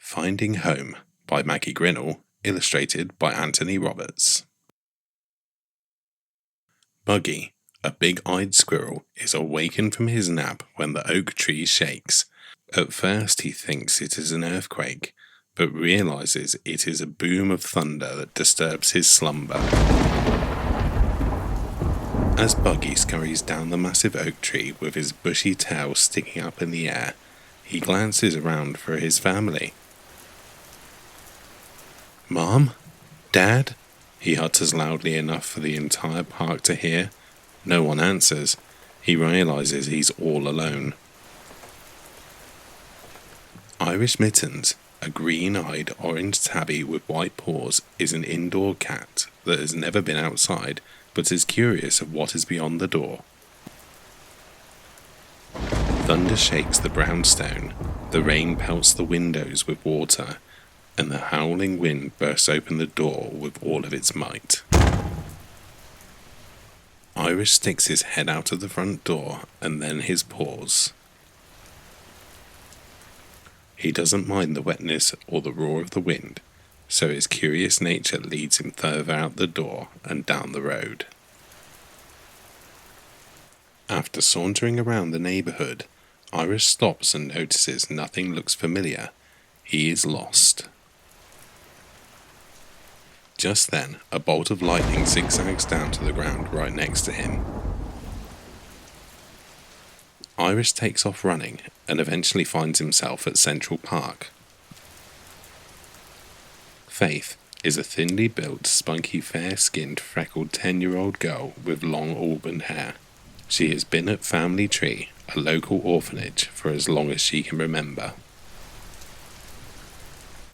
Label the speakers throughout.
Speaker 1: Finding Home by Maggie Grinnell, illustrated by Antony Roberts. Buggy, a big-eyed squirrel, is awakened from his nap when the oak tree shakes. At first he thinks it is an earthquake, but realizes it is a boom of thunder that disturbs his slumber. As Buggy scurries down the massive oak tree with his bushy tail sticking up in the air, he glances around for his family. "Mom? Dad?" he utters loudly enough for the entire park to hear. No one answers. He realizes he's all alone. Irish Mittens, a green-eyed orange tabby with white paws, is an indoor cat that has never been outside but is curious of what is beyond the door. Thunder shakes the brownstone, the rain pelts the windows with water, and the howling wind bursts open the door with all of its might. Irish sticks his head out of the front door and then his paws. He doesn't mind the wetness or the roar of the wind, so his curious nature leads him further out the door and down the road. After sauntering around the neighborhood, Irish stops and notices nothing looks familiar. He is lost. Just then, a bolt of lightning zigzags down to the ground right next to him. Irish takes off running and eventually finds himself at Central Park. Faith is a thinly built, spunky, fair-skinned, freckled 10-year-old girl with long auburn hair. She has been at Family Tree, a local orphanage, for as long as she can remember.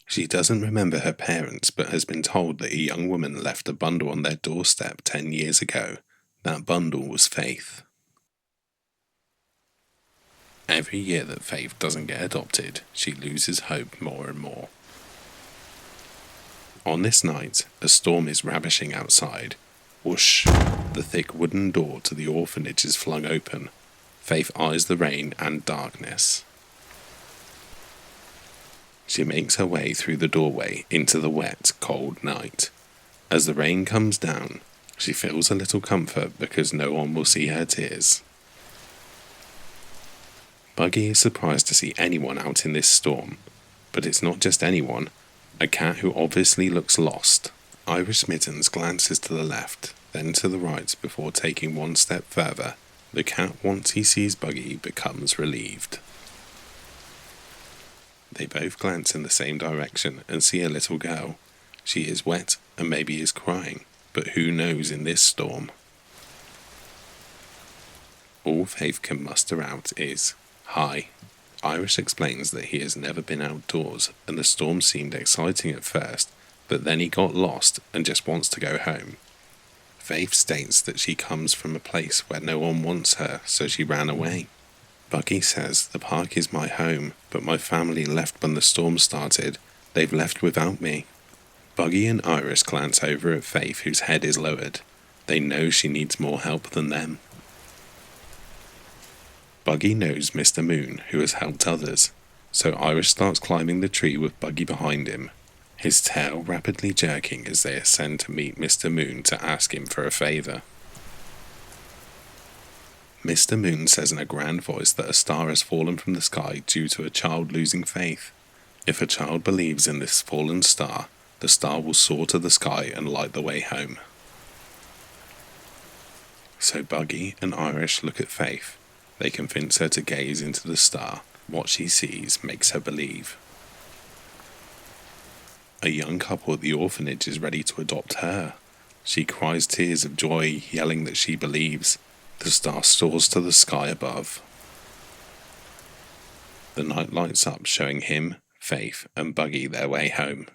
Speaker 1: She doesn't remember her parents, but has been told that a young woman left a bundle on their doorstep 10 years ago. That bundle was Faith. Every year that Faith doesn't get adopted, she loses hope more and more. On this night, a storm is ravishing outside. Whoosh! The thick wooden door to the orphanage is flung open. Faith eyes the rain and darkness. She makes her way through the doorway into the wet, cold night. As the rain comes down, she feels a little comfort because no one will see her tears. Buggy is surprised to see anyone out in this storm, but it's not just anyone. A cat who obviously looks lost. Irish Mittens glances to the left, then to the right before taking one step further. The cat, once he sees Buggy, becomes relieved. They both glance in the same direction and see a little girl. She is wet and maybe is crying, but who knows in this storm? All Faith can muster out is, "Hi." Irish explains that he has never been outdoors and the storm seemed exciting at first, but then he got lost and just wants to go home. Faith states that she comes from a place where no one wants her, so she ran away. Buggy says, "The park is my home, but my family left when the storm started. They've left without me." Buggy and Irish glance over at Faith, whose head is lowered. They know she needs more help than them. Buggy knows Mr. Moon, who has helped others, so Irish starts climbing the tree with Buggy behind him, his tail rapidly jerking as they ascend to meet Mr. Moon to ask him for a favor. Mr. Moon says in a grand voice that a star has fallen from the sky due to a child losing faith. If a child believes in this fallen star, the star will soar to the sky and light the way home. So Buggy and Irish look at Faith. They convince her to gaze into the star. What she sees makes her believe. A young couple at the orphanage is ready to adopt her. She cries tears of joy, yelling that she believes. The star soars to the sky above. The night lights up, showing him, Faith, and Buggy their way home.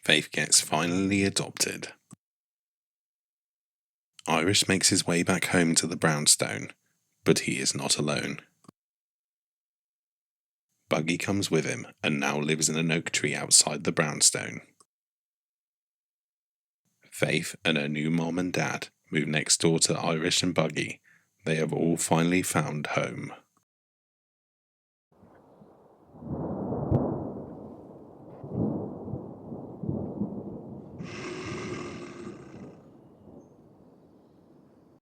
Speaker 1: Faith gets finally adopted. Irish makes his way back home to the brownstone, but he is not alone. Buggy comes with him and now lives in an oak tree outside the brownstone. Faith and her new mom and dad move next door to Irish and Buggy. They have all finally found home.